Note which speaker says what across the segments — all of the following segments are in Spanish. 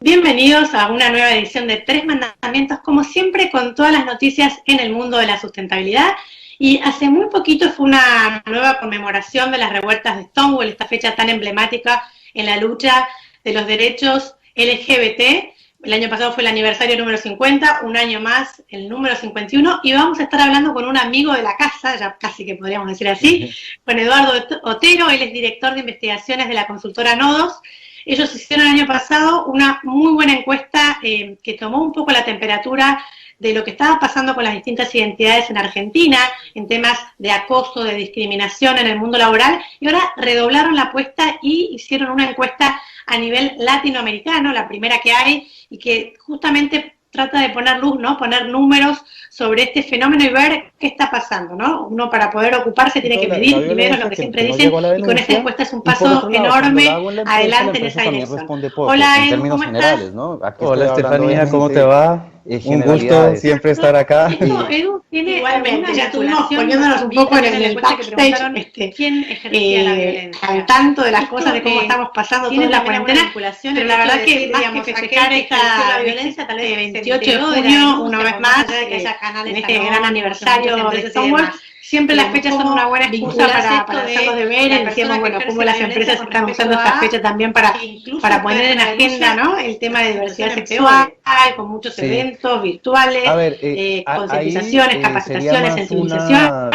Speaker 1: Bienvenidos a una nueva edición de Tres Mandamientos, como siempre, con todas las noticias en el mundo de la sustentabilidad. Y hace muy poquito fue una nueva conmemoración de las revueltas de Stonewall, esta fecha tan emblemática en la lucha de los derechos LGBT. El año pasado fue el aniversario número 50, un año más el número 51, y vamos a estar hablando con un amigo de la casa, ya casi que podríamos decir así, con Eduardo Otero. Él es director de investigaciones de la consultora Nodos. Ellos hicieron el año pasado una muy buena encuesta que tomó un poco la temperatura de lo que estaba pasando con las distintas identidades en Argentina, en temas de acoso, de discriminación en el mundo laboral, y ahora redoblaron la apuesta y hicieron una encuesta a nivel latinoamericano, la primera que hay, y que justamente trata de poner luz, ¿no? Poner números sobre este fenómeno y ver qué está pasando, ¿no? Uno, para poder ocuparse, tiene que medir primero lo que siempre dicen, y con esta encuesta es un paso enorme adelante en esa dirección. Hola, Edu, ¿cómo estás?
Speaker 2: ¿No?
Speaker 3: Hola, Estefanía, ¿cómo te va? Un gusto siempre estar acá.
Speaker 1: Edu tiene igualmente, ya estuvimos poniéndonos un poco en el backstage,
Speaker 4: ¿quién ejercía la violencia?
Speaker 1: Al tanto de las cosas, de cómo estamos pasando toda la cuarentena, pero la verdad que más que festejar esta violencia, tal vez 28 de junio, una vez más, en este gran aniversario de Stonewall, siempre las fechas son una buena excusa para hacer los deberes. Decíamos, bueno, cómo las empresas están usando esta fecha también para poner en agenda, ¿no? El tema de diversidad sexual, con muchos eventos virtuales, concientizaciones, capacitaciones, sensibilización.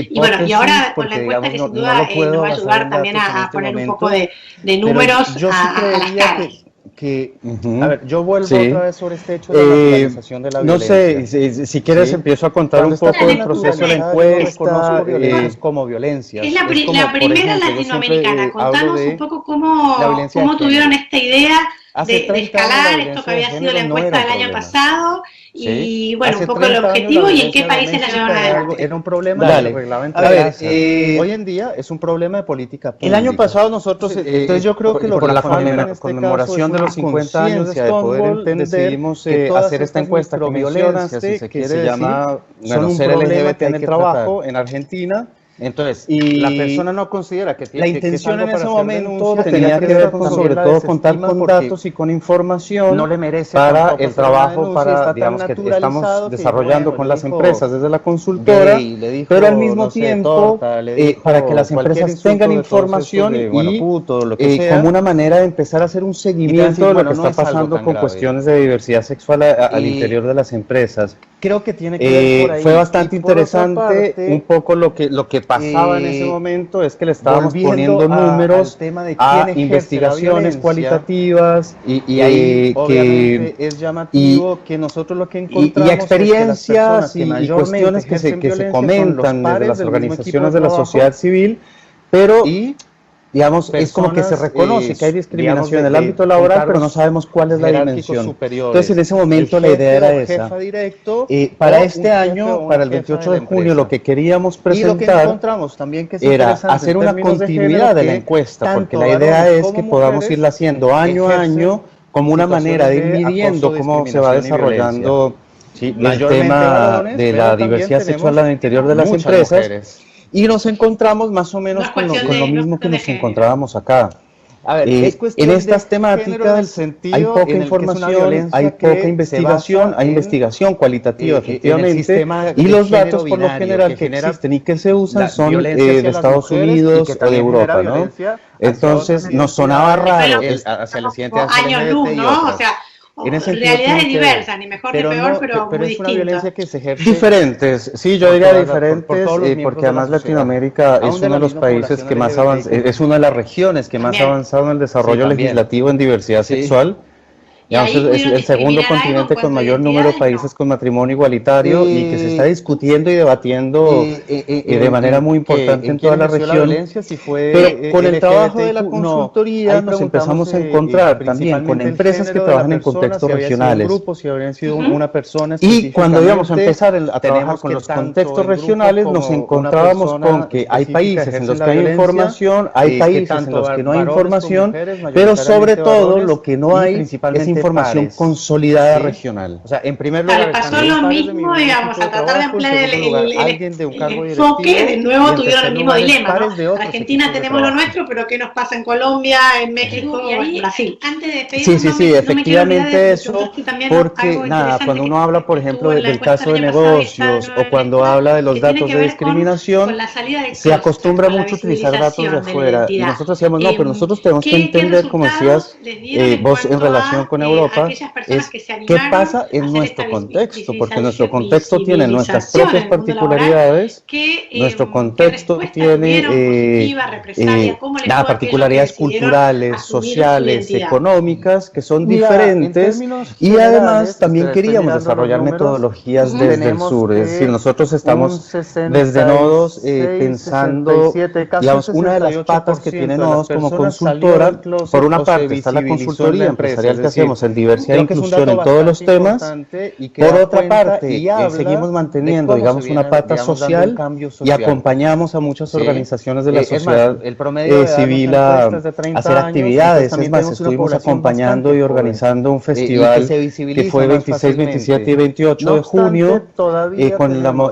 Speaker 1: Y bueno, y ahora con la encuesta que sin duda nos va a ayudar también a poner un poco de números a las caras.
Speaker 2: A ver, yo vuelvo otra vez sobre este hecho de la naturalización de la violencia.
Speaker 3: No sé, si quieres empiezo a contar un poco del proceso de la encuesta.
Speaker 2: Como violencia.
Speaker 1: Es la primera latinoamericana. Contanos un poco cómo tuvieron esta idea de escalar esto que había sido la encuesta del año pasado, y bueno, un poco el objetivo y en qué países la llevaron adelante.
Speaker 2: Era un problema reglamentario. Hoy en día es un problema de política pública.
Speaker 3: El año pasado nosotros, entonces yo creo que por la conmemoración de los 50 años de Stonewall
Speaker 2: decidimos hacer esta encuesta que mencionaste, que se llama ser LGBT en el trabajo en Argentina. Entonces, la persona no considera que tiene
Speaker 3: la intención en ese momento tenía que ver con, sobre todo, contar con datos y con información
Speaker 2: no le merece
Speaker 3: para el trabajo, para, digamos, que estamos desarrollando con las empresas desde la consultora, pero al mismo tiempo, para que las empresas tengan información y como una manera de empezar a hacer un seguimiento de lo que está pasando con cuestiones de diversidad sexual al interior de las empresas.
Speaker 2: Creo que tiene que ver por ahí.
Speaker 3: Fue bastante interesante un poco lo que pasaba en ese momento, es que le estábamos poniendo números a investigaciones cualitativas
Speaker 2: y ahí obviamente es llamativo que nosotros lo que encontramos
Speaker 3: y experiencias y cuestiones que se comentan desde las organizaciones de la sociedad civil, pero digamos, es como que se reconoce que hay discriminación en el ámbito laboral, pero no sabemos cuál es la dimensión. Entonces, en ese momento la idea era esa. Para este año, para el 28 de junio, lo que queríamos presentar era hacer una continuidad de la encuesta, porque la idea es que podamos irla haciendo año a año como una manera de ir midiendo cómo se va desarrollando el tema de la diversidad sexual al interior de las empresas. Y nos encontramos más o menos con lo mismo que nos encontrábamos acá.
Speaker 2: A ver,
Speaker 3: en estas temáticas hay poca información, hay poca investigación, hay investigación cualitativa efectivamente, y los datos por lo general que existen y que se usan son de Estados Unidos o de Europa, ¿no? Entonces nos sonaba raro
Speaker 2: hacia la siguiente
Speaker 1: años luz, ¿no? O sea, realidades diversas, ni mejor ni peor, pero muy
Speaker 2: es una violencia que se ejerce
Speaker 3: diferentes, sí, yo diría diferentes, porque además Latinoamérica es uno de los países que más avanza, es una de las regiones que más ha avanzado en el desarrollo legislativo en diversidad sexual. Digamos, es el segundo continente con mayor número de países con matrimonio igualitario y que se está discutiendo y debatiendo de manera muy importante en toda la región. Pero con el trabajo de la consultoría nos empezamos a encontrar también con empresas que trabajan en contextos regionales. Y cuando íbamos a empezar a trabajar con los contextos regionales, nos encontrábamos con que hay países en los que hay información, hay países en los que no hay información, pero sobre todo lo que no hay es información información consolidada regional.
Speaker 2: O sea, en primer lugar,
Speaker 1: pasó lo mismo, digamos, a tratar de ampliar el enfoque, de nuevo tuvieron el mismo dilema, ¿no? Argentina tenemos lo nuestro, pero ¿qué nos pasa en Colombia, en México o en Brasil?
Speaker 4: Antes de pedir
Speaker 3: sí, efectivamente eso, porque nada, cuando uno habla, por ejemplo, del caso de negocios o cuando habla de los datos de discriminación, se acostumbra mucho a utilizar datos de afuera y nosotros decíamos, no, pero nosotros tenemos que entender, como decías vos en relación con Europa, es qué pasa en nuestro contexto, porque nuestro contexto tiene nuestras propias particularidades, nuestro contexto tiene particularidades culturales, sociales, económicas, que son diferentes, y además también queríamos desarrollar metodologías desde el sur, es decir, nosotros estamos desde Nodos pensando, digamos, una de las patas que tiene Nodos como consultora, por una parte está la consultoría empresarial que hacemos en diversidad e inclusión en todos los temas, por otra parte seguimos manteniendo, digamos, una pata social y acompañamos a muchas organizaciones de la sociedad civil a hacer actividades. Es más, estuvimos acompañando y organizando un festival que fue 26, 27 y 28 de junio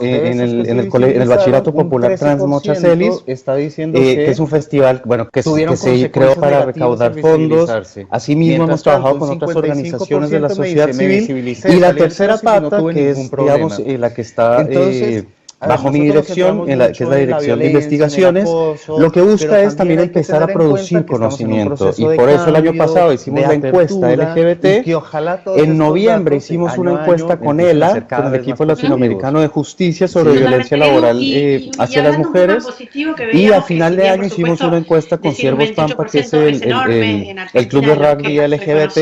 Speaker 3: en el Bachillerato Popular Transmochacelis, que es un festival, bueno, que se creó para recaudar fondos. Asimismo hemos trabajado con otras organizaciones de la sociedad civil, y la tercera pata, que es, digamos, la que está bajo mi dirección, que es la Dirección de Investigaciones, lo que busca es también empezar a producir conocimiento, y por eso el año pasado hicimos la encuesta LGBT, en noviembre hicimos una encuesta con ELA, con el equipo latinoamericano de justicia sobre violencia laboral hacia las mujeres, y a final de año hicimos una encuesta con Ciervos Pampa, que es el club de rugby LGBT,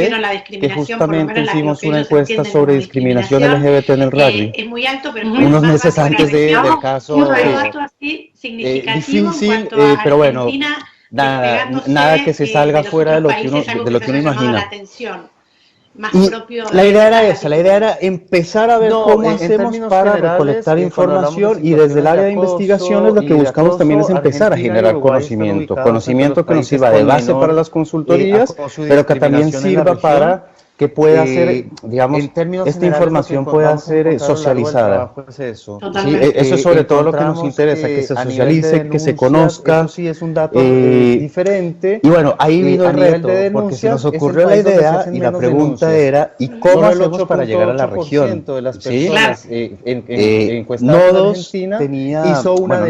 Speaker 3: que justamente hicimos una encuesta sobre discriminación LGBT en el rugby, unos meses antes del caso difícil, pero bueno, nada que se salga fuera de lo que uno imagina. Y la idea era esa, la idea era empezar a ver cómo hacemos para recolectar información, y desde el área de investigaciones lo que buscamos también es empezar a generar conocimiento que nos sirva de base para las consultorías, pero que también sirva para que pueda ser, digamos, esta información pueda ser socializada. Eso es sobre todo lo que nos interesa, que se socialice, que se conozca. Eso sí es un dato diferente. Y bueno, ahí vino el reto, porque se nos ocurrió la idea y la pregunta era, ¿y cómo hacemos para llegar a la región? ¿Sí? Nodos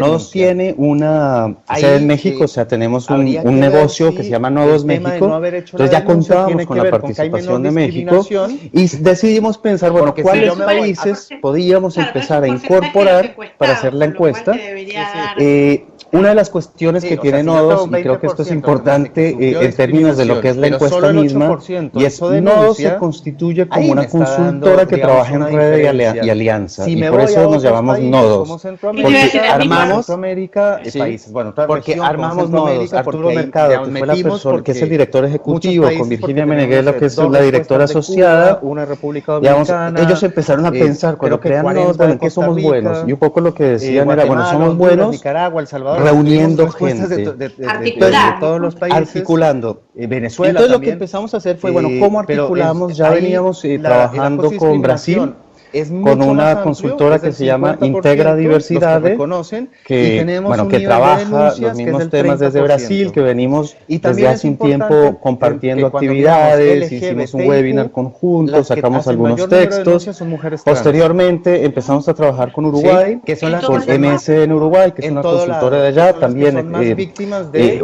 Speaker 3: Nodos tiene una sede en México, o sea, tenemos un negocio que se llama Nodos México, entonces ya contábamos con la participación de México, y decidimos pensar, bueno, ¿cuáles países podíamos empezar a incorporar para hacer la encuesta? Una de las cuestiones que tiene Nodos, y creo que esto es importante en términos de lo que es la encuesta misma, y es Nodos se constituye como una consultora que trabaja en red y alianza, y por eso nos llamamos Nodos, porque armamos Nodos. Arturo Mercado, que fue la persona, que es el director ejecutivo, con Virginia Meneghela, que es la directora asociada, digamos, ellos empezaron a pensar, cuando crean Nodos, bueno, ¿en qué somos buenos? Y un poco lo que decían era, bueno, somos buenos reuniendo gente de todos los países, articulando. Venezuela. Entonces lo que empezamos a hacer fue, bueno, ¿cómo articulamos? Ya veníamos trabajando con Brasil, con una consultora que se llama Integra Diversidades, que trabaja los mismos temas desde Brasil, que venimos desde hace un tiempo compartiendo actividades, hicimos un webinar conjunto, sacamos algunos textos. Posteriormente empezamos a trabajar con Uruguay, con MSN Uruguay, que es una consultora de allá, también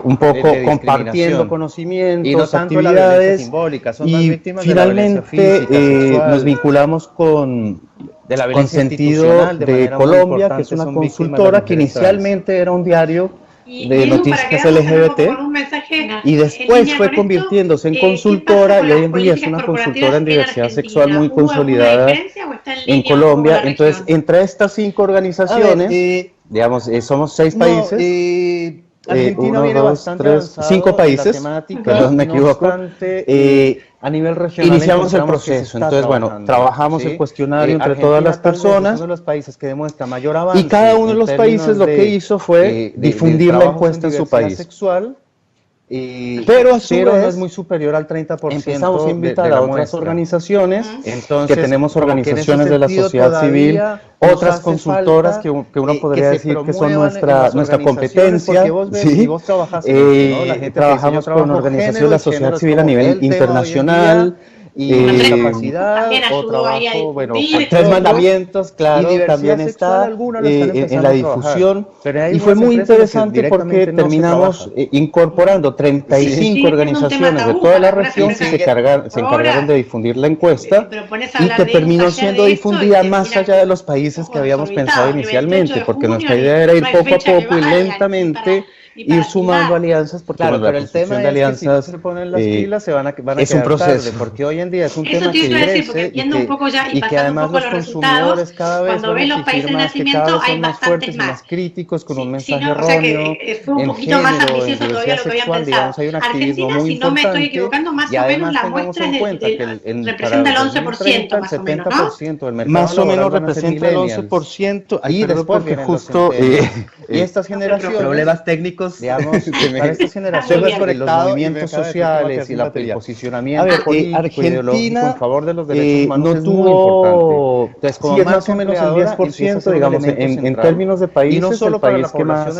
Speaker 3: un poco compartiendo conocimientos, actividades, y finalmente nos vinculamos con Sentido de Colombia, que es una consultora que inicialmente era un diario de noticias LGBT, y después fue convirtiéndose en consultora, y hoy en día es una consultora en diversidad sexual muy consolidada en Colombia. Entonces, entre estas 5 organizaciones, digamos, somos 6 países. Argentina viene bastante avanzado, 5 países, perdón, me equivoco. A nivel regional iniciamos el proceso, entonces bueno, trabajamos el cuestionario entre todas las personas, uno de los países que demuestra mayor avance, y cada uno de los países lo que hizo fue difundir la encuesta en su país. pero no es muy superior al 30%. Empezamos a invitar a otras organizaciones, entonces que tenemos organizaciones de la sociedad civil, otras consultoras que uno podría decir que son nuestra competencia. ¿Sí? Trabajamos con organizaciones de la sociedad civil a nivel internacional. Y capacidad, o trabajo, bueno, Tres Mandamientos, claro, también está en la difusión, y fue muy interesante porque terminamos incorporando 35 organizaciones de toda la región que se encargaron de difundir la encuesta y que terminó siendo difundida más allá de los países que habíamos pensado inicialmente, porque nuestra idea era ir poco a poco y lentamente ir sumando alianzas, porque claro, pero el tema de alianzas, es que si se ponen las pilas se van a es un proceso, tarde, porque hoy en día es un tema que crece y que además los consumidores cada vez
Speaker 1: cuando ven los países de nacimiento hay bastantes
Speaker 3: más críticos, con un mensaje erróneo,
Speaker 1: fue un poquito más ambicioso todavía lo que habían pensado. Argentina, si no me estoy equivocando, más o menos la muestra representa el 11%, más o menos, ¿no?
Speaker 3: Más o menos representa el 11%, ahí después que justo y estas generaciones problemas técnicos, digamos, para estas generaciones por los movimientos sociales y el posicionamiento político ideológico en favor de los derechos humanos no tuvo, entonces como sí, más o menos el 10%, digamos, en términos de países, no solo el país que más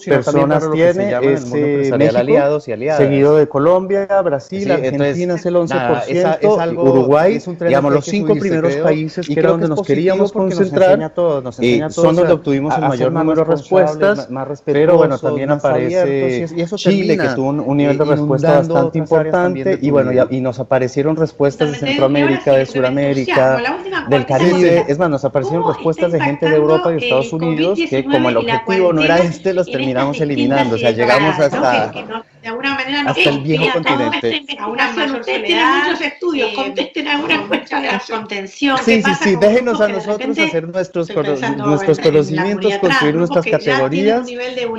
Speaker 3: personas tiene es México, seguido de Colombia, Brasil, Argentina es el 11%, Uruguay, digamos, los 5 primeros países que era donde nos queríamos concentrar, son donde obtuvimos el mayor número de respuestas, pero bueno, también aparece Chile, que tuvo un nivel de respuesta bastante importante, y bueno, y nos aparecieron respuestas de Centroamérica, de Sudamérica, del Caribe, es más, nos aparecieron respuestas de gente de Europa y Estados Unidos, que como el objetivo no era los terminamos eliminando, o sea, llegamos hasta el viejo continente.
Speaker 1: Ustedes tienen muchos estudios, contesten alguna cuestión de la contención.
Speaker 3: Sí, déjenos a nosotros hacer nuestros conocimientos, construir nuestras categorías y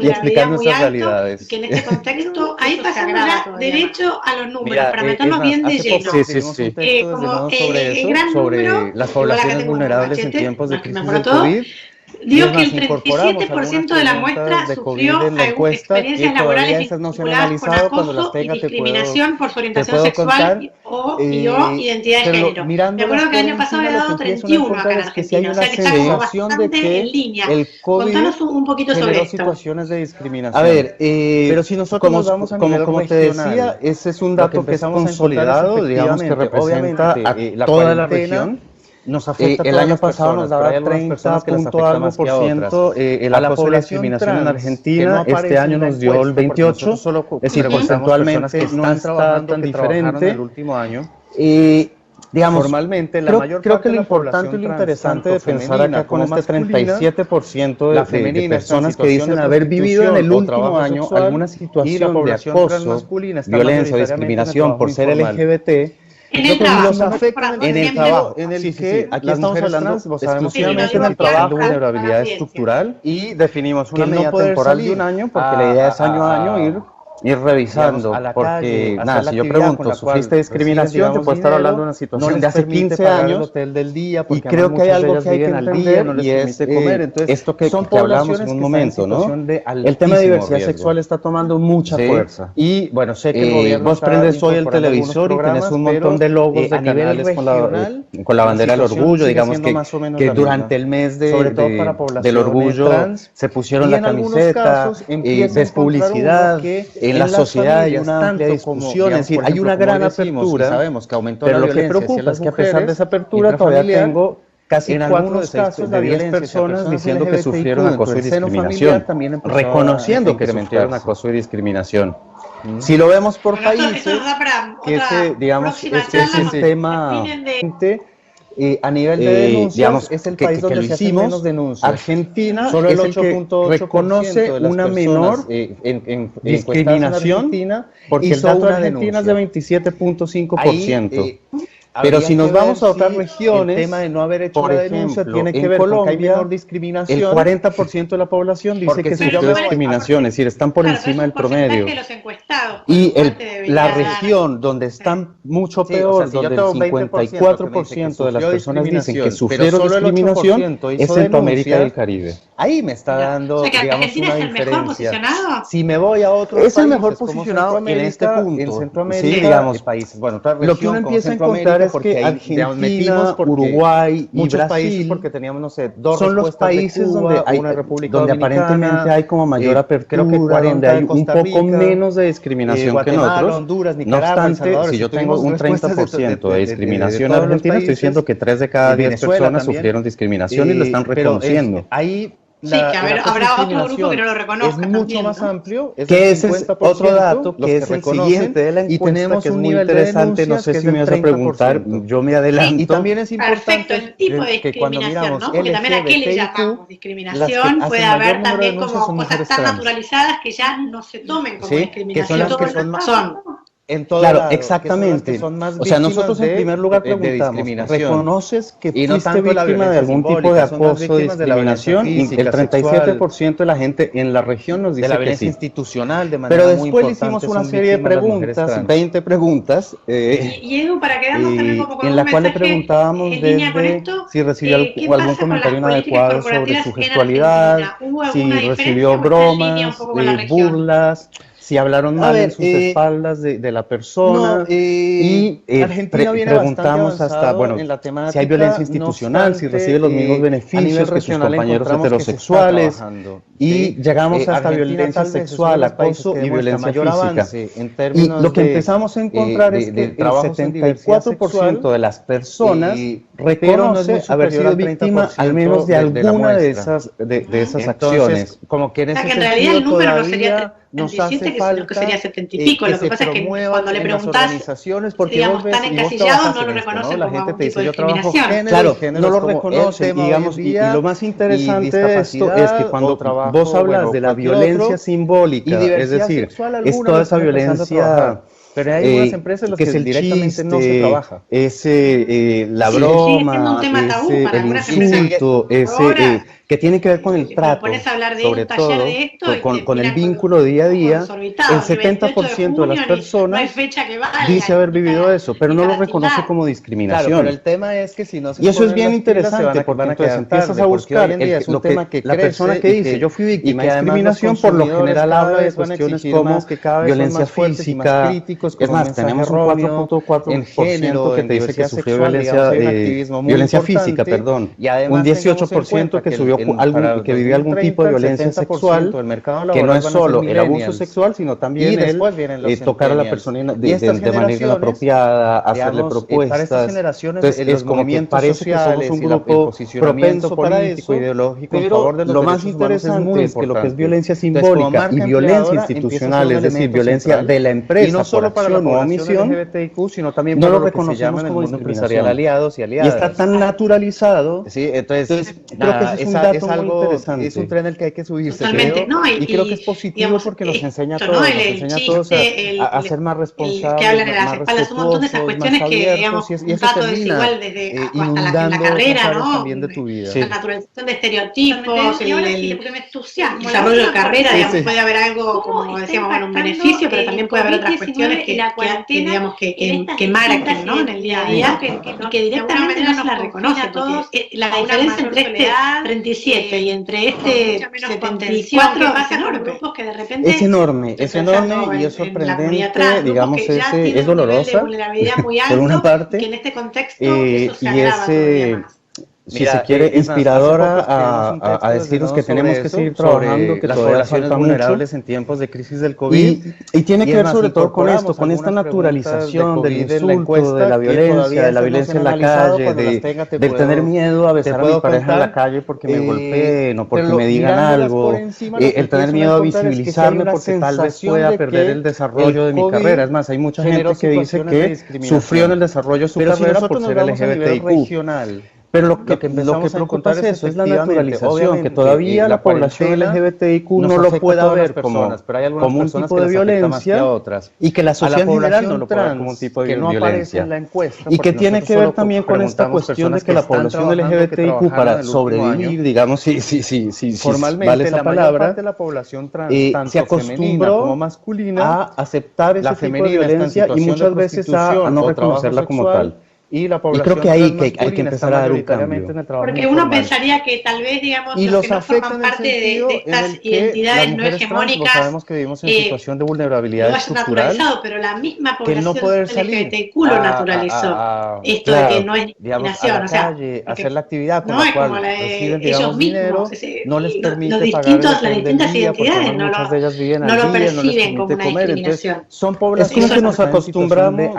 Speaker 3: explicar nuestras realidades.
Speaker 1: Que en este contexto, ahí pasamos ya derecho a los números, para meternos bien de lleno.
Speaker 3: Sobre las poblaciones vulnerables en tiempos de crisis del COVID.
Speaker 1: Digo que el 37% de la muestra sufrió experiencias laborales vinculadas con acoso y discriminación por su orientación sexual o identidad de género. Me acuerdo que el año pasado había dado 31 acá en Argentina, o sea que está como bastante en línea. Contanos un poquito sobre esto.
Speaker 3: Situaciones de discriminación. A ver, pero si nosotros nos vamos a nivel como te decía, ese es un dato que es consolidado, digamos que representa a toda la región. Nos afecta el año pasado nos daba 30.algo% el acoso y la discriminación en Argentina, este año nos dio el 28%, es decir, porcentualmente no está tan diferente. El último año. Digamos, formalmente, creo que lo importante y lo interesante de pensar acá con este 37% de personas que dicen haber vivido en el último año alguna situación de acoso, violencia o discriminación por ser LGBT,
Speaker 1: en el trabajo,
Speaker 3: en el trabajo, en el que aquí estamos hablando exclusivamente en el trabajo de vulnerabilidad estructural y definimos una medida temporal de un año porque la idea es año a año ir revisando, porque nada, si yo pregunto, ¿sufriste discriminación? Te puedo estar hablando de una situación de hace 15 años y creo que hay algo que hay que entender y es esto que hablamos en un momento, ¿no? El tema de diversidad sexual está tomando mucha fuerza y bueno, sé que vos prendes hoy el televisor y tenés un montón de logos de canales con la bandera del orgullo, digamos que durante el mes del orgullo se pusieron la camiseta, ves publicidad, en la sociedad hay una amplia discusión, es decir, hay una gran apertura, sabemos que aumentó la violencia, pero lo que preocupa es que a pesar de esa apertura todavía tengo casi 4 casos de 10 personas diciendo que sufrieron acoso y discriminación, reconociendo que sufrieron acoso y discriminación. Si lo vemos por países, que digamos, este es un tema a nivel de denuncias, digamos, es el país donde se hacen menos denuncias. Argentina solo es el que reconoce una menor discriminación, porque el dato de Argentina es de 27.5%. Pero si nos vamos a otras regiones, el tema de no haber hecho la denuncia tiene que ver con que hay menor discriminación. El 40% de la población dice que sufrió discriminación, es decir, están por encima del promedio. Y la región donde están mucho peor, donde el 54% de las personas dicen que sufrieron discriminación, es Centroamérica y el Caribe. Ahí me está dando, digamos, una diferencia. Si me voy a otro país, es el mejor posicionado en este punto. En Centroamérica, digamos, países. Bueno, lo que uno empieza a encontrar es que Argentina, Uruguay y Brasil, porque teníamos, no sé, son los países donde hay una república donde aparentemente hay como mayor apertura, donde hay un poco menos de discriminación que en otros. Honduras, Nicaragua, no obstante, si yo tengo un 30% de discriminación en Argentina, estoy diciendo que 3 de cada 10 personas sufrieron discriminación y lo están reconociendo.
Speaker 1: Ahí sí, que habrá otro grupo que no lo reconozca.
Speaker 3: Es mucho más amplio, que ese es otro dato, que es el siguiente de la encuesta, y tenemos que es muy interesante, no sé si me vas a preguntar, yo me adelanto.
Speaker 1: Y también es importante el tipo de discriminación, ¿no? Porque también a qué le llamamos discriminación, puede haber también como cosas tan naturalizadas que ya no se tomen como discriminación.
Speaker 3: Claro, exactamente. O sea, nosotros en primer lugar preguntamos, ¿reconoces que fuiste víctima de algún tipo de acoso o discriminación? Y el 37% de la gente en la región nos dice que sí. Institucional, de manera pero después le hicimos una serie de preguntas, 20 preguntas,
Speaker 1: y Edu, para quedarnos también como con
Speaker 3: en la cual le preguntábamos desde si recibió algún comentario inadecuado sobre su gestualidad, si recibió bromas, burlas, si hablaron mal en sus espaldas de la persona, y preguntamos hasta, bueno, si hay violencia institucional, si recibe los mismos beneficios que sus compañeros heterosexuales, y llegamos hasta violencia sexual, acoso y violencia física. Y lo que empezamos a encontrar es que el 74% de las personas reconoce haber sido víctima al menos de alguna de esas acciones. Como que en ese sentido todavía nos hace falta
Speaker 1: que sería 70 y pico. Lo que pasa es que cuando le preguntás, digamos, tan encasillado, no lo reconoce como algún tipo de discriminación.
Speaker 3: Claro, no lo reconoce, digamos, y lo más interesante de esto es que cuando vos hablas de la violencia simbólica, es decir, es toda esa violencia... Pero hay algunas empresas en las que directamente no se trabaja. La broma, el insulto, que tiene que ver con el trato, sobre todo, con el vínculo día a día. El 70% de las personas dice haber vivido eso, pero no lo reconoce como discriminación. Claro, pero el tema es que si no se y eso es bien interesante, porque entonces empiezas a buscar la persona que dice yo fui víctima de discriminación, por lo general habla de cuestiones como violencia física. Es más, tenemos un 4.4% que te dice que sufrió violencia física, perdón, un 18% que subió que vivió algún tipo de violencia sexual, que no es solo el abuso sexual, sino también el tocar a la persona de manera inapropiada, hacerle propuestas. Entonces es como que parece que somos un grupo propenso para eso, ideológico, en favor de los derechos humanos. Lo más interesante es que lo que es violencia simbólica y violencia institucional, es decir, violencia de la empresa, y no solo para la población LGBTIQ, sino también no lo reconocemos como empresarial aliados y aliadas. Y está tan naturalizado. Sí, entonces creo que es un dato muy interesante. Es un tren al que hay que subirse, creo, y creo que es positivo porque nos enseña a todos, a ser más responsables,
Speaker 1: que hablan en las espaldas un montón de esas cuestiones que, digamos, un trato desigual desde hasta la carrera, ¿no?
Speaker 3: También de tu vida.
Speaker 1: La naturalización de estereotipos, el desarrollo de carrera, digamos, puede haber algo, como decíamos, bueno, un beneficio, pero también puede haber otras cuestiones que digamos, que marcan, ¿no? En el día a día, y que directamente no se la reconoce, porque la diferencia entre este 37 y entre este 74 es enorme.
Speaker 3: Es enorme y es sorprendente, digamos, es dolorosa, por una parte,
Speaker 1: que en este contexto eso se agrava
Speaker 3: todavía más. Si se quiere, inspiradora a decirnos que tenemos que seguir trabajando, que las poblaciones vulnerables en tiempos de crisis del COVID. Y tiene que ver sobre todo con esto, con esta naturalización del insulto, de la violencia en la calle, del tener miedo a besar a mi pareja en la calle porque me golpeen o porque me digan algo, el tener miedo a visibilizarme porque tal vez pueda perder el desarrollo de mi carrera. Es más, hay mucha gente que dice que sufrió en el desarrollo de su carrera por ser LGBTIQ. Pero lo que preocupa es eso, es la naturalización, que todavía la población LGBTIQ no lo pueda ver como un tipo de violencia, y que la sociedad en general no lo pueda ver como un tipo de violencia. Que no aparece en la encuesta. Y que tiene que ver también con esta cuestión de que la población LGBTIQ, para sobrevivir, digamos, si formalmente vale esa palabra, la población trans, se acostumbró como masculina a aceptar ese tipo de violencia y muchas veces a no reconocerla como tal. Y creo que ahí hay que empezar a dar un cambio.
Speaker 1: Porque uno pensaría que tal vez, digamos, los que no forman parte de estas identidades no hegemónicas,
Speaker 3: sabemos que vivimos en situación de vulnerabilidad
Speaker 1: lo hayan naturalizado, pero la misma población LGBTIQ lo naturalizó. Esto de que no es discriminación, o sea,
Speaker 3: hacer la actividad con la cual reciben, digamos, dinero, no les permite
Speaker 1: las distintas identidades no lo perciben como una discriminación.
Speaker 3: Son poblaciones, es como que nos acostumbramos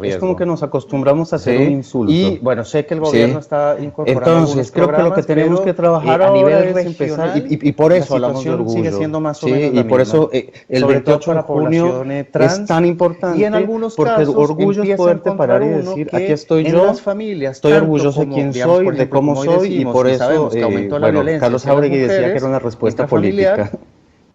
Speaker 3: es como que nos acostumbramos a hacer un insulto. Y bueno, sé que el gobierno está incorporando. Entonces, creo que lo que tenemos que trabajar a nivel regional, y por eso hablamos de orgullo, sigue siendo más o menos y por eso el 28 de junio es tan importante, y en algunos porque el orgullo es poderte parar y decir, aquí estoy yo, estoy orgulloso de quién soy, de cómo soy, y por eso, bueno, Carlos Jáuregui decía que era una respuesta política.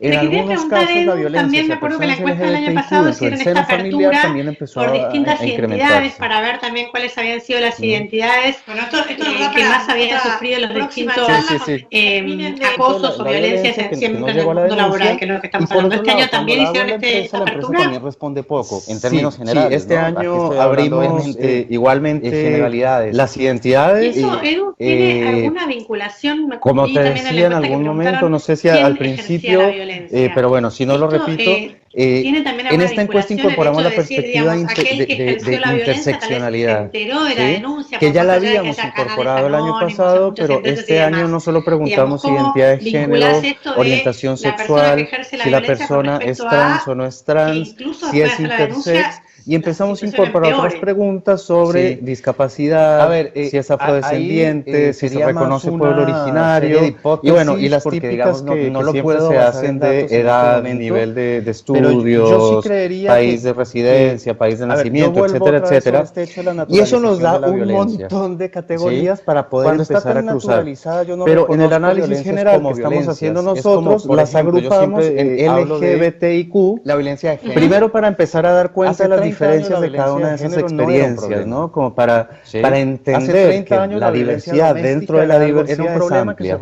Speaker 1: En algunos casos la violencia, también me acuerdo que la encuesta del año pasado hicieron esta apertura por distintas identidades para ver también cuáles habían sido las identidades que más habían sufrido los distintos acosos o violencias siempre en el mundo laboral, que es lo que estamos hablando. Este año también hicieron esta apertura.
Speaker 3: También responde poco, en términos generales. Sí, este año abrimos igualmente generalidades. Las identidades.
Speaker 1: ¿Y eso, Edu, tiene alguna vinculación?
Speaker 3: Como te decía en algún momento, no sé si al principio, pero bueno, si no lo repito, en esta encuesta incorporamos la perspectiva de interseccionalidad, que ya la habíamos incorporado el año pasado, pero este año no solo preguntamos identidad de género, orientación sexual, si la persona es trans o no es trans, si es intersex, y empezamos a incorporar otras preguntas sobre discapacidad, si es afrodescendiente, si se reconoce pueblo originario, y bueno, y las típicas que no lo se hacen de edad, nivel de estudios, país de residencia, país de nacimiento, etcétera, etcétera. Y eso nos da un montón de categorías para poder empezar a cruzar. Pero en el análisis general que estamos haciendo nosotros, las agrupamos en LGBTIQ, primero para empezar a dar cuenta de las diferencias de cada una de esas experiencias, ¿no? Como para entender que la diversidad dentro de la diversidad es amplia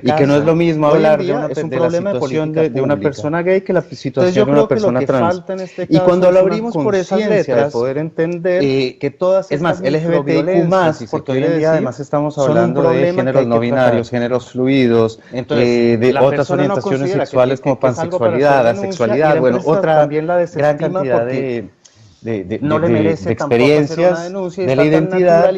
Speaker 3: y que no es lo mismo hablar de la situación de una persona gay que la situación de una persona trans. Y cuando lo abrimos por esas letras, de poder entender que todas, es más, LGBTIQ+, porque hoy en día además estamos hablando de géneros no binarios, géneros fluidos, de otras orientaciones sexuales como pansexualidad, asexualidad, bueno, otra gran cantidad de experiencias de la identidad,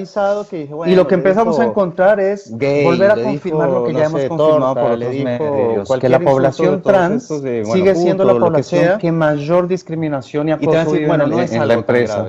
Speaker 3: y lo que empezamos a encontrar es volver a confirmar lo que ya hemos confirmado por otros medios, que la población trans sigue siendo la población que mayor discriminación y acoso vive en la empresa.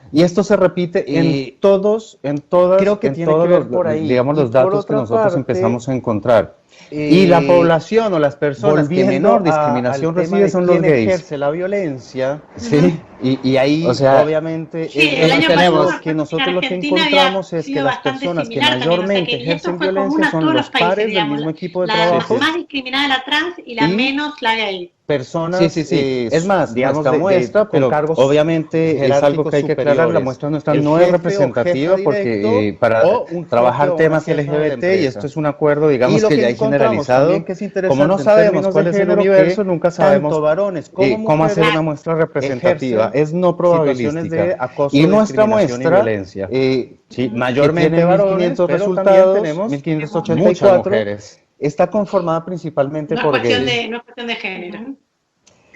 Speaker 3: Y esto se repite en todos, creo que tiene que ver por ahí, digamos, los datos que nosotros empezamos a encontrar. Y la población o las personas que menor discriminación recibe son los gays. Ejerce la violencia, ¿sí? Y ahí, o sea, obviamente, que nosotros lo que encontramos es que las personas que mayormente ejercen violencia son los pares del mismo equipo de trabajo.
Speaker 1: La más discriminada la trans y la menos la gay.
Speaker 3: Personas, es más, digamos, la muestra, pero obviamente es algo que hay que aclarar, la muestra nuestra no es representativa porque para trabajar temas LGBT, y esto es un acuerdo, digamos, que ya hay generalizado, como no sabemos cuál es el universo, nunca sabemos cómo hacer una muestra representativa, es no probabilística, y nuestra muestra, mayormente varones, pero resultados, tenemos 1584 mujeres. Está conformada principalmente por gays.
Speaker 1: No es cuestión de género.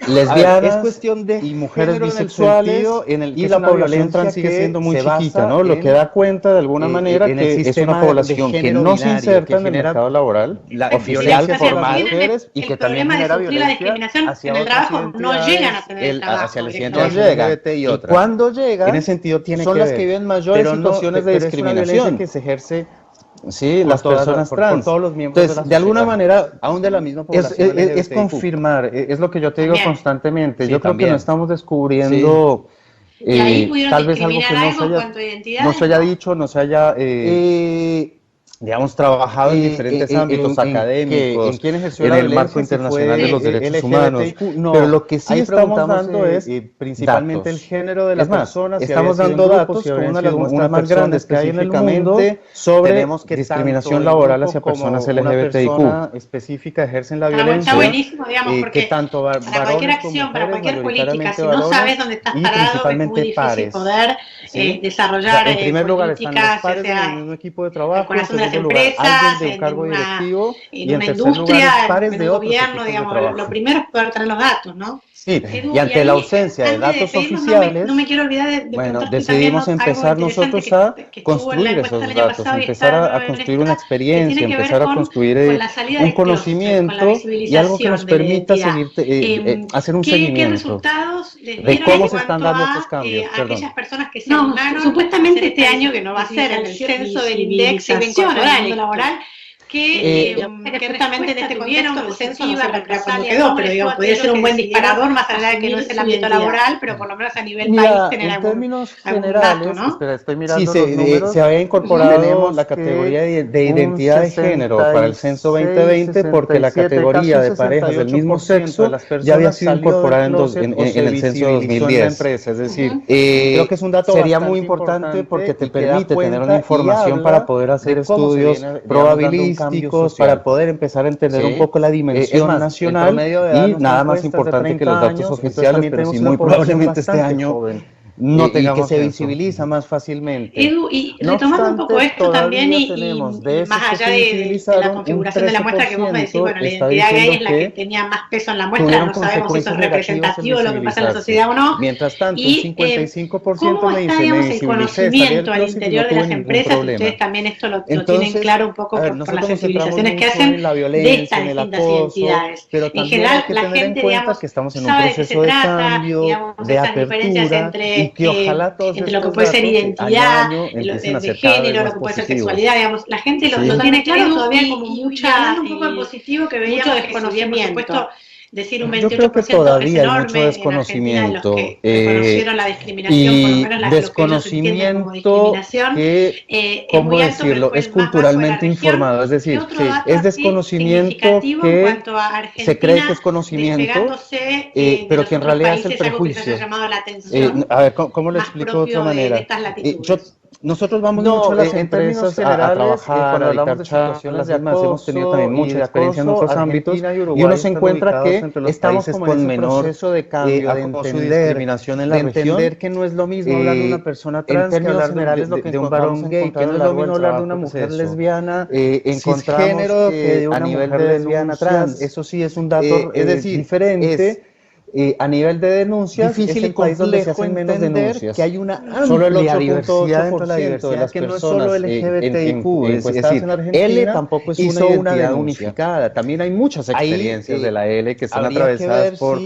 Speaker 3: Lesbianas, es cuestión de y mujeres bisexuales, y la población trans sigue siendo muy chiquita, ¿no? Lo que da cuenta de alguna manera que es una población que no se inserta en el mercado laboral, oficial, formal, y que también genera violencia hacia
Speaker 1: el trabajo, no llegan a tener trabajo.
Speaker 3: Hacia el siguiente LGBT y otras. Cuando llegan, en ese sentido son las que viven mayores situaciones de discriminación que se ejerce. Sí, las personas trans. Por todos los miembros. Entonces, de alguna manera, aún de la misma población, es confirmar, es lo que yo te digo constantemente. Yo creo que no estamos descubriendo
Speaker 1: ¿Y ahí pudieron
Speaker 3: tal vez algo que no se haya dicho, no se haya digamos, trabajado en diferentes ámbitos académicos, en el marco internacional de los derechos humanos. Pero lo que sí estamos dando es principalmente el género de las personas. Estamos dando datos como una de las muestras más grandes que hay en el mundo sobre discriminación laboral hacia personas LGBTIQ. Específica ejercen la violencia.
Speaker 1: Está buenísimo, digamos, porque
Speaker 3: tanto
Speaker 1: para cualquier acción, para cualquier política, si no sabes dónde estás parado, es muy difícil poder desarrollar
Speaker 3: en primer lugar están los pares
Speaker 1: del
Speaker 3: mismo equipo de trabajo,
Speaker 1: empresas,
Speaker 3: alguien de un cargo directivo,
Speaker 1: en una industria, en un gobierno, digamos, lo primero es poder tener los datos, ¿no?
Speaker 3: Sí, y ante la ausencia de datos oficiales,
Speaker 1: no me quiero olvidar de
Speaker 3: bueno, decidimos empezar nosotros a construir esos datos, empezar a construir una experiencia, empezar a construir un conocimiento y algo que nos permita seguir, hacer un seguimiento de cómo se están dando estos cambios.
Speaker 1: Aquellas personas que se animaron, supuestamente este año, que no va a ser en el censo del INDEC, se incorpora al mundo laboral, que justamente en este contexto el censo no sé cuándo quedó, pero digo, podría ser un buen disparador, más allá de que no es el ámbito laboral, pero por lo menos a nivel país tener algún dato, ¿no?
Speaker 3: Espera, estoy mirando los números. Se había incorporado la categoría de identidad de género para el censo 2020 porque la categoría de parejas del mismo sexo ya había sido incorporada en el censo de 2010. Es decir, creo que es un dato sería muy importante porque te permite tener una información para poder hacer estudios probabilísticos, para poder empezar a entender un poco la dimensión nacional y nada más importante que los datos oficiales, pero sí muy probablemente este año no tengamos que se visibiliza más fácilmente.
Speaker 1: Edu, y retomando un poco esto también y más allá de la configuración de la muestra que vos me decís, bueno, la identidad gay es la que tenía más peso en la muestra, no sabemos si eso es representativo de lo que pasa en la sociedad o no.
Speaker 3: Mientras tanto, un 55%
Speaker 1: me dice, el conocimiento al interior de las empresas, ustedes también esto lo tienen claro un poco por las sensibilizaciones que hacen de estas distintas identidades. En general, la gente, digamos, sabe de qué se trata, digamos, estas diferencias entre lo que puede ser identidad, de género, lo que puede ser sexualidad, digamos, la gente lo tiene claro todavía como mucha, un poco positivo que veíamos mucho desconocimiento. Por supuesto, decir un 28%
Speaker 3: yo creo que todavía hay mucho desconocimiento
Speaker 1: conocieron la discriminación, por lo menos la
Speaker 3: desconocimiento que, ¿cómo decirlo?, es culturalmente informado, es decir, es desconocimiento que se cree que es conocimiento, pero que en realidad es el prejuicio. A ver, ¿cómo lo explico de otra manera? Nosotros vamos mucho a las empresas a trabajar, a dictar charlas, además hemos tenido también mucha experiencia en otros ámbitos y uno se encuentra que estamos como en menor proceso de cambio, de entender discriminación en la región, entender que no es lo mismo hablar de una persona trans que hablar de un varón gay, que no es lo mismo hablar de una mujer lesbiana cisgénero que de una mujer lesbiana trans. Eso sí es un dato diferente. A nivel de denuncias, difícil es el país donde se hacen menos denuncias. Que hay una amplia diversidad dentro de la diversidad de las personas, que no es solo LGBTIQ, es decir, L tampoco es una identidad unificada. También hay muchas experiencias de la L que están atravesadas por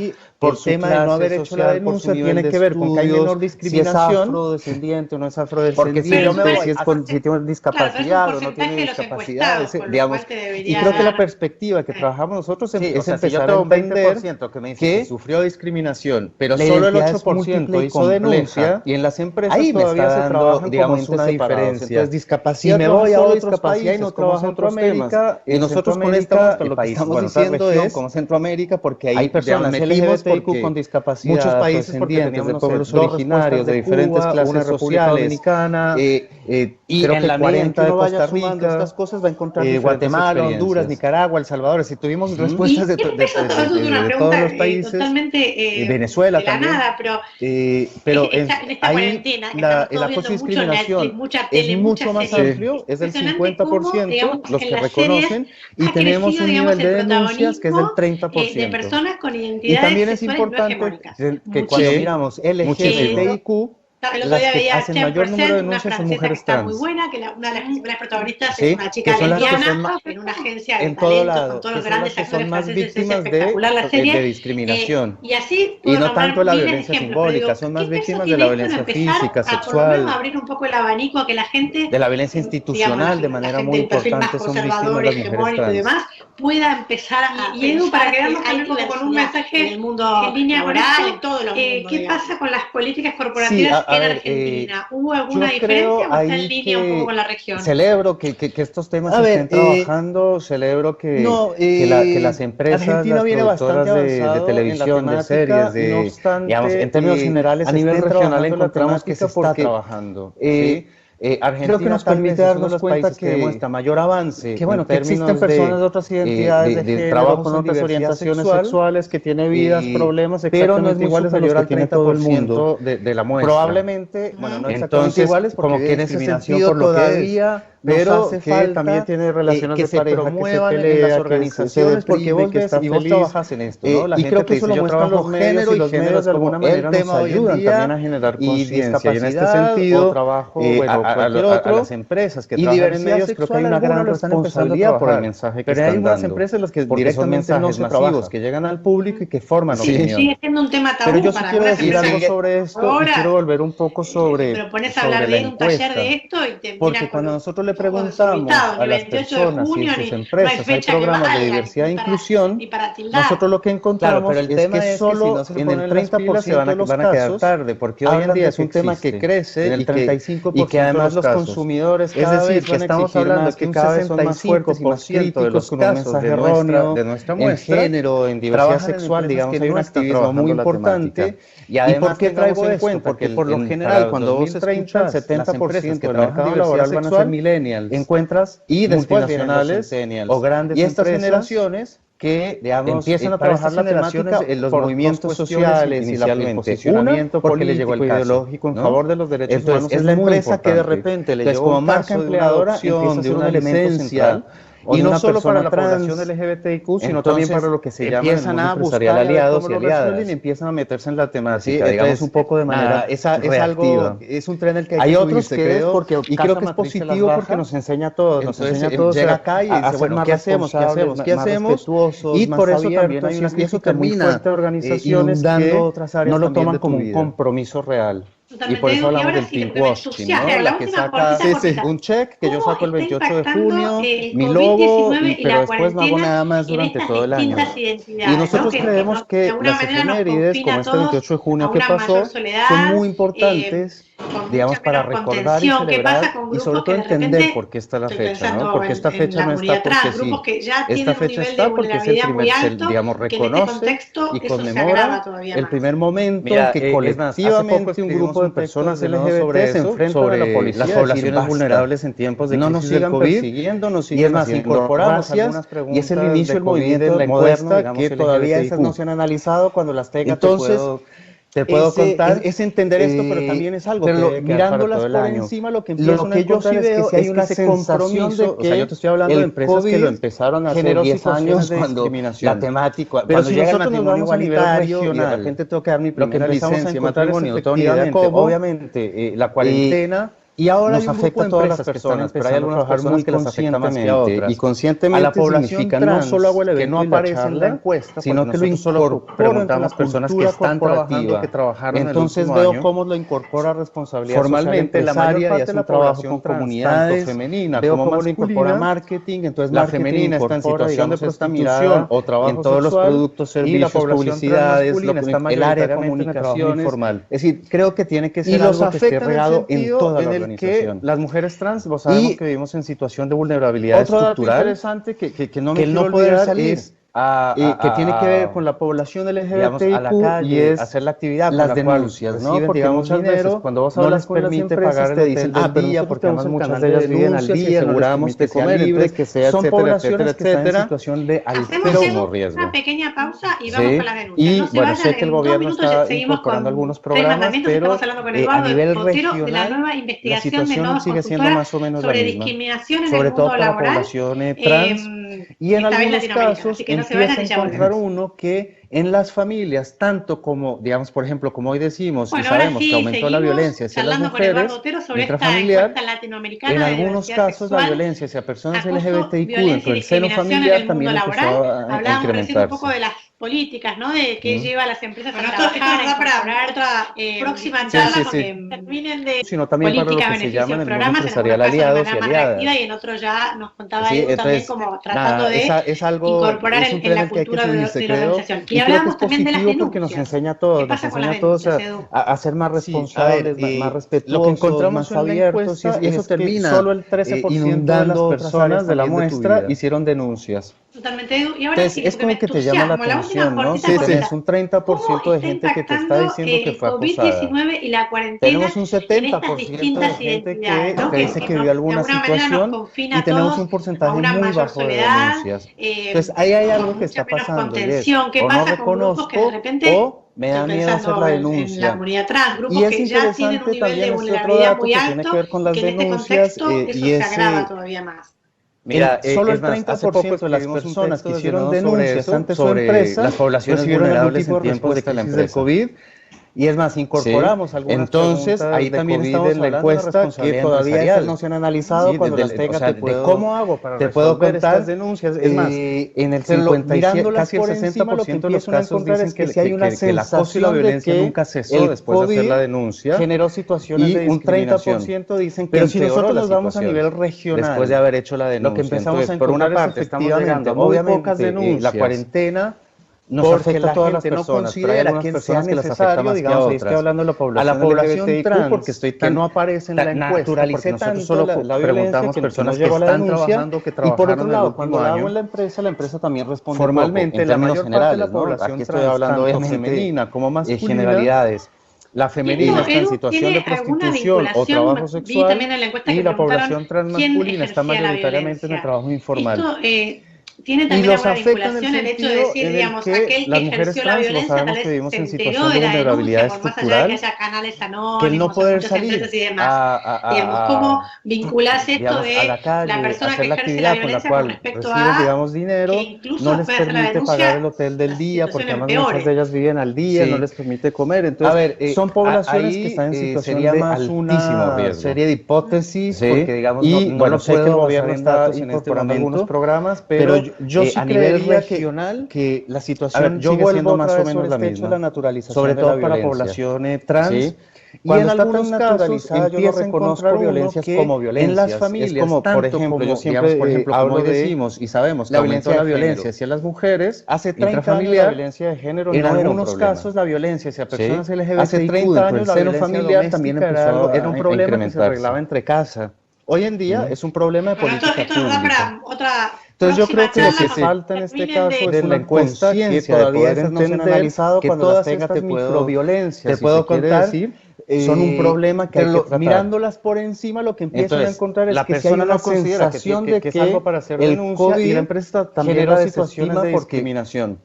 Speaker 3: su tema de no haber hecho la denuncia, tiene que ver con que hay menor discriminación, si es afrodescendiente o no es afrodescendiente, si tiene discapacidad o no tiene discapacidad, digamos. Y creo que la perspectiva que trabajamos nosotros es empezar a entender que sufrió discriminación, pero solo el 8% hizo denuncia y en las empresas ahí todavía se trabaja, digamos, una diferencia. Entonces, discapacidad, si me voy a otros países, no trabajo en Centroamérica, y nosotros con esta, lo que estamos diciendo es, como Centroamérica, porque hay personas LGBTIQ con discapacidad, muchos países descendientes de pueblos originarios, de diferentes clases sociales, y creo que 40 de Costa Rica, estas cosas va a encontrar Guatemala, Honduras, Nicaragua, El Salvador, si tuvimos respuestas de todos los países, Venezuela también, pero en esta cuarentena el acoso y discriminación es mucho más amplio, es del 50% los que reconocen, y tenemos un nivel de denuncias que es del 30%.
Speaker 1: De personas con identidades
Speaker 3: y también es importante que cuando miramos LGBTIQ,
Speaker 1: El otro día veía
Speaker 3: hacen mayor número de denuncias son mujeres trans.
Speaker 1: Muy buena, que una de las principales protagonistas es una chica lesbiana en una agencia de talento con todos los grandes actores franceses. Es espectacular la serie.
Speaker 3: De discriminación.
Speaker 1: Y así
Speaker 3: y no tanto la violencia simbólica, son más víctimas de la violencia física, sexual.
Speaker 1: Por lo menos abrir un poco el abanico a que la gente
Speaker 3: de la violencia institucional, de manera muy importante, son víctimas de las mujeres trans.
Speaker 1: Y demás, pueda empezar a
Speaker 4: y Edu, para quedarnos también con un mensaje
Speaker 1: en el mundo
Speaker 4: en línea
Speaker 1: laboral, en todos los
Speaker 4: mundos.
Speaker 1: ¿Qué pasa con las políticas corporativas en Argentina? ¿Hubo alguna diferencia o está en línea un poco con la región?
Speaker 3: Celebro que estos temas se estén trabajando, celebro que las empresas,
Speaker 2: Argentina viene bastante
Speaker 3: de televisión, de series,
Speaker 2: no obstante,
Speaker 3: digamos, en términos generales,
Speaker 2: a nivel regional encontramos
Speaker 3: que se está trabajando.
Speaker 2: Argentina
Speaker 3: creo que nos permite darnos cuenta que
Speaker 2: demuestra mayor avance,
Speaker 3: que bueno, que existen personas de otras identidades de género,
Speaker 2: trabajo con otras orientaciones sexuales, que tiene vidas, problemas
Speaker 3: pero no es
Speaker 2: iguales a los que tiene todo el mundo de la muestra.
Speaker 3: Probablemente, bueno, no
Speaker 2: exactamente iguales, porque
Speaker 3: como que en ese sentido
Speaker 2: por lo
Speaker 3: todavía
Speaker 2: pero
Speaker 3: hace
Speaker 2: que
Speaker 3: falta
Speaker 2: también tiene relaciones
Speaker 3: que
Speaker 2: de pareja,
Speaker 3: se promuevan
Speaker 2: que se pelea,
Speaker 3: en las organizaciones, porque vos ves y vos trabajas en esto, ¿no? La
Speaker 2: y
Speaker 3: gente
Speaker 2: creo que eso lo muestran los medios, y los medios de alguna manera nos ayudan también a generar conciencia, y en este sentido,
Speaker 3: trabajo,
Speaker 2: a las empresas que trabajan en medios, creo que hay una gran responsabilidad por el mensaje que están dando.
Speaker 3: Pero hay algunas empresas los que directamente no se trabajan,
Speaker 2: que llegan al público y que forman opinión.
Speaker 1: Sigue siendo un tema tabú.
Speaker 2: Pero yo sí quiero decir algo sobre esto, y quiero volver un poco sobre
Speaker 1: pero pones a hablar de un taller de esto y te
Speaker 2: porque cuando nosotros le preguntamos a las personas y en sus empresas hay programas de diversidad e inclusión, nosotros lo que encontramos es que solo en el 30% se van a quedar tarde, porque hoy en día es un tema que crece
Speaker 3: en el 35%
Speaker 2: y que además los consumidores cada vez que estamos hablando de que cada vez son más fuertes y más críticos con un mensaje erróneo de nuestra muestra, en género, en diversidad sexual, digamos, hay un activismo muy importante.
Speaker 3: Y además,
Speaker 2: ¿por qué traigo esto? Porque por lo general, cuando vos escuchas 70% del mercado laboral van a ser millennials,
Speaker 3: encuentras
Speaker 2: y después
Speaker 3: multinacionales
Speaker 2: o grandes
Speaker 3: y estas
Speaker 2: empresas
Speaker 3: generaciones
Speaker 2: que, digamos,
Speaker 3: empiezan a trabajar la temática
Speaker 2: en los movimientos sociales y el posicionamiento
Speaker 3: porque le llegó el caso,
Speaker 2: ideológico en favor de los derechos humanos.
Speaker 3: Es la empresa que de repente le llegó
Speaker 2: como marca empleadora de un elemento central. Y no solo para la población LGBTIQ, sino también para lo que se llama el mundo empresarial, aliados y aliadas.
Speaker 3: Y empiezan a meterse en la temática,
Speaker 2: sí,
Speaker 3: digamos, un poco de manera
Speaker 2: es algo, es un tren el que
Speaker 3: hay otros que porque
Speaker 2: y creo que es positivo porque nos enseña a todos,
Speaker 3: llega acá y dice,
Speaker 2: bueno, ¿qué hacemos?
Speaker 3: Y por eso también hay una crítica muy fuerte de organizaciones que no lo toman como un compromiso real.
Speaker 1: Totalmente.
Speaker 3: Y por eso hablamos del pinkwashing, ¿no? La que saca un check que yo saco el 28 de junio, mi logo, pero después no hago nada más durante todo el año. Y nosotros creemos que las efemérides, como este 28 de junio que pasó, son muy importantes, digamos, para recordar y celebrar y sobre todo entender por qué está la fecha, ¿no? Porque esta fecha no está porque sí. Esta fecha está porque es el primer, digamos, reconoce y conmemora el primer momento en que colectivamente un grupo de personas LGBT se enfrentan a la policía, las poblaciones vulnerables en tiempos de crisis del COVID, y es más, incorporamos algunas preguntas, y es el inicio del movimiento moderno que todavía esas no se han analizado. Cuando las tenga, entonces te puedo contar,
Speaker 2: es entender esto, pero también es algo
Speaker 3: que mirándolas por encima, lo que empiezo a encontrar es que hay una sensación de que,
Speaker 2: o sea, yo te estoy hablando de empresas que lo empezaron hace 10 años cuando la temática,
Speaker 3: pero
Speaker 2: cuando llega el matrimonio igualitario y de repente tengo que dar mi primera licencia de matrimonio, no tengo ni idea cómo, obviamente la cuarentena
Speaker 3: y ahora
Speaker 2: nos afecta a todas las personas, pero hay algunas personas que las afecta más que a otras. Y conscientemente
Speaker 3: a la población
Speaker 2: significa
Speaker 3: trans,
Speaker 2: no solo hago el evento
Speaker 3: que no aparece en la encuesta,
Speaker 2: sino que lo incorporo, preguntamos personas que están trabajando, que trabajaron. Entonces veo cómo lo incorpora responsabilidad
Speaker 3: formalmente
Speaker 2: social,
Speaker 3: la mayor parte
Speaker 2: y hace un trabajo con comunidades,
Speaker 3: femenina,
Speaker 2: veo cómo lo incorpora marketing, entonces la femenina está en situación de prostitución o trabajo en todos los productos, servicios, publicidades, el área de comunicación informal.
Speaker 3: Es decir, creo que tiene que ser algo que esté regado en toda la organización.
Speaker 2: Que las mujeres trans, vos sabemos que vivimos en situación de vulnerabilidad estructural.
Speaker 3: Otro dato interesante que no me
Speaker 2: quiero olvidar es
Speaker 3: que tiene que ver con la población LGBTIQ
Speaker 2: a la calle, y es
Speaker 3: hacer la actividad,
Speaker 2: las denuncias,
Speaker 3: ¿no? Porque muchas veces cuando vos hablas con las empresas te dicen al día, porque además muchas de ellas viven al día, aseguramos que sea libre, que sea,
Speaker 2: son poblaciones que están en
Speaker 3: situación de
Speaker 1: altísimo riesgo. Una pequeña pausa y vamos con las denuncias.
Speaker 2: Y bueno, sé que el gobierno está incorporando algunos programas, pero a nivel regional la situación sigue siendo más o menos la misma, sobre todo para la población trans. Y en algunos casos, en
Speaker 3: empieza a encontrar uno que en las familias, tanto como, digamos, por ejemplo, como hoy decimos, y sabemos que aumentó la violencia hacia las mujeres, intrafamiliar, en algunos casos la violencia hacia personas LGBTIQ dentro del seno familiar también empezó a incrementarse.
Speaker 1: Un poco de las políticas, ¿no? De qué lleva a las empresas a trabajar,
Speaker 4: esto para otra próxima charla, porque terminen de
Speaker 3: sino también para lo que se llama en el mundo empresarial aliados y aliadas.
Speaker 1: Y en otro ya nos contaba Edu también como tratando de incorporar en la cultura de la organización.
Speaker 3: Y hablamos también de las denuncias. Porque nos enseña a todos, a ser más responsables, más respetuosos, lo que encontramos más abiertos, y eso termina solo el 13% de las personas de la muestra hicieron denuncias.
Speaker 1: Totalmente, Edu. Y ahora
Speaker 3: entonces, sí, es como que te llama la atención, ¿no? Sí, es un 30% de gente que te está diciendo que fue acosada.
Speaker 1: COVID-19 y la cuarentena.
Speaker 3: Tenemos un 70% de gente que dice que vivió alguna situación y tenemos un porcentaje muy bajo de denuncias. Entonces, ahí hay algo que está pasando. O no reconozco o me da miedo hacer la denuncia.
Speaker 1: En la comunidad trans, grupos
Speaker 3: y es
Speaker 1: que ya tienen un nivel de vulnerabilidad muy alto,
Speaker 3: tiene que ver con las denuncias,
Speaker 1: eso se agrava todavía más.
Speaker 3: Mira, solo el 30% de las personas que hicieron denuncias ante su empresa
Speaker 2: las poblaciones vulnerables en tiempos de crisis del COVID.
Speaker 3: Y es más, incorporamos algunas
Speaker 2: entonces ahí también estamos
Speaker 3: en la encuesta que todavía no se han analizado. Cuando las tenga te puedo, ¿cómo hago para
Speaker 2: te puedo contar
Speaker 3: estas denuncias? Es más,
Speaker 2: en el 57, casi el 60% de los casos dicen que
Speaker 3: si hay una
Speaker 2: que el acoso y la violencia nunca cesó después de hacer la denuncia.
Speaker 3: Generó situaciones de discriminación.
Speaker 2: Y un 30% dicen que
Speaker 3: pero si nosotros nos vamos a nivel regional,
Speaker 2: después de haber hecho la denuncia,
Speaker 3: lo que empezamos a encontrar,
Speaker 2: por una parte, estamos llegando a
Speaker 3: muy pocas denuncias.
Speaker 2: La cuarentena
Speaker 3: nos afecta a todas las personas, no considera que sea necesario, digamos, ahí estoy hablando de la población,
Speaker 2: a la población trans,
Speaker 3: porque estoy tan, que no aparece en la encuesta,
Speaker 2: porque nosotros solo preguntamos personas que están trabajando, que trabajaron.
Speaker 3: Y por otro lado, cuando lo hago en la empresa también responde
Speaker 2: formalmente,
Speaker 3: la mayor parte de la población
Speaker 2: aquí estoy hablando
Speaker 3: tanto femenina como masculina,
Speaker 2: generalidades. La femenina está en situación de prostitución o trabajo sexual y la población transmasculina está mayoritariamente en el trabajo informal.
Speaker 1: Tiene también alguna vinculación el hecho de decir, digamos, aquel que ejerció la violencia tal vez se enteró de la denuncia, por más allá de que haya canales anónimos,
Speaker 3: que no poder salir
Speaker 1: y demás. Digamos, ¿cómo vinculás esto de la persona que ejerce la violencia con respecto a
Speaker 3: digamos, dinero, no les permite pagar el hotel del día, porque además muchas de ellas viven al día, no les permite comer. Entonces, son poblaciones que están en situación de altísimo serie de hipótesis, porque, digamos, no lo sé que el gobierno está incorporando algunos programas, pero yo sí a nivel regional que la situación sigue siendo más o menos la misma, sobre todo para población trans. Y en algunos casos empieza a encontrar violencias como violencias en las familias, como por ejemplo, yo siempre hablo de decimos y sabemos que aumentó la violencia hacia las mujeres, hace 30 años la violencia de género en algunos casos la violencia hacia personas LGBTIQ hace 30 años el seno familiar también empezó era un problema que se arreglaba entre casa. Hoy en día es un problema de política pública. Entonces yo creo que lo que falta en este caso es una encuesta que todavía no se han analizado que cuando las tenga te puedo contar, son un problema que hay que tratar. Mirándolas por encima lo que empiezan a encontrar es que si hay una sensación de que es algo para hacer denuncia y la empresa también genera situaciones de discriminación.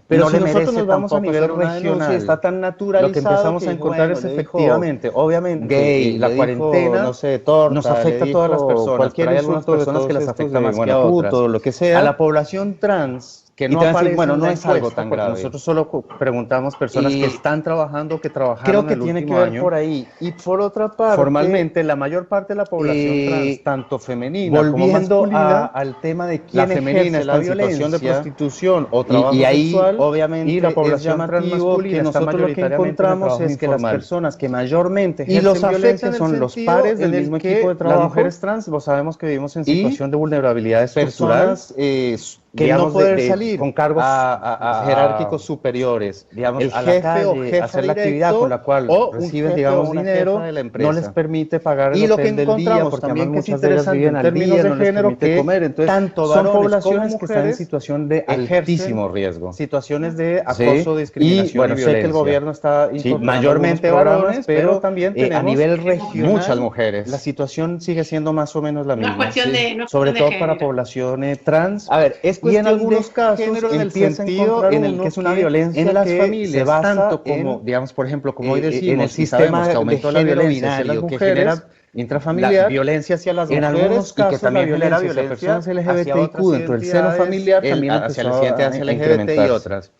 Speaker 3: Pero si nosotros nos vamos a nivel regional, está tan naturalizado, lo que empezamos a encontrar es efectivamente, obviamente, gay, la cuarentena, no sé, torta, nos afecta a todas las personas, cualquier insulto de personas que las afecta más que a otras, lo que sea, a la población trans, que no aparece, bueno, no es algo tan grave. Nosotros solo preguntamos personas que están trabajando, que trabajaron creo que tiene que ver por ahí. Y por otra parte, formalmente, la mayor parte de la población trans, tanto femenina como masculina, al tema de quién ejerce la situación de prostitución o trabajo sexual, obviamente, y la población transmasculina, que nosotros lo que encontramos es que las personas que mayormente ejercen violencia son los pares del mismo equipo de trabajo. Las mujeres trans, vos sabemos que vivimos en situación de vulnerabilidad estructural, que no poder salir con cargos jerárquicos superiores, digamos, el jefe o jefe hacer la actividad con la cual reciben, digamos, dinero, no les permite pagar el hotel del día, porque también muchas de ellas viven al día, no les permite comer. Entonces, son poblaciones que están en situación de altísimo riesgo, situaciones de acoso, discriminación y bueno, sé que el gobierno está mayormente varones, pero también tenemos a nivel regional muchas mujeres. La situación sigue siendo más o menos la misma, sobre todo para población trans. A ver, es y en algunos casos en el sentido en el que es una violencia en las familias, tanto como, digamos, por ejemplo, como hoy decimos, en el sistema que aumentó la violencia hacia las mujeres, intrafamiliar,
Speaker 2: la violencia hacia las mujeres,
Speaker 3: en algunos casos,
Speaker 2: y que también genera
Speaker 3: hacia
Speaker 2: violencia
Speaker 3: LGBTIQ dentro del seno familiar, también
Speaker 2: hacia el incidente hacia LGBT y otras.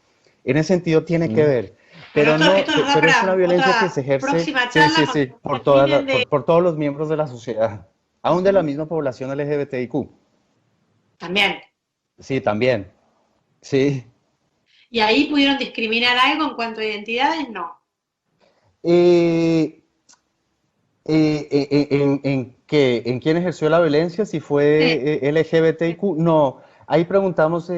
Speaker 3: En ese sentido tiene que ver, pero pero es una violencia que se ejerce por todos los miembros de la sociedad, aún de la misma población LGBTIQ.
Speaker 1: También.
Speaker 3: Sí, también. Sí.
Speaker 1: ¿Y ahí pudieron discriminar algo en cuanto a identidades? No.
Speaker 3: ¿En quién ejerció la violencia? Si fue LGBTIQ, no. Ahí preguntamos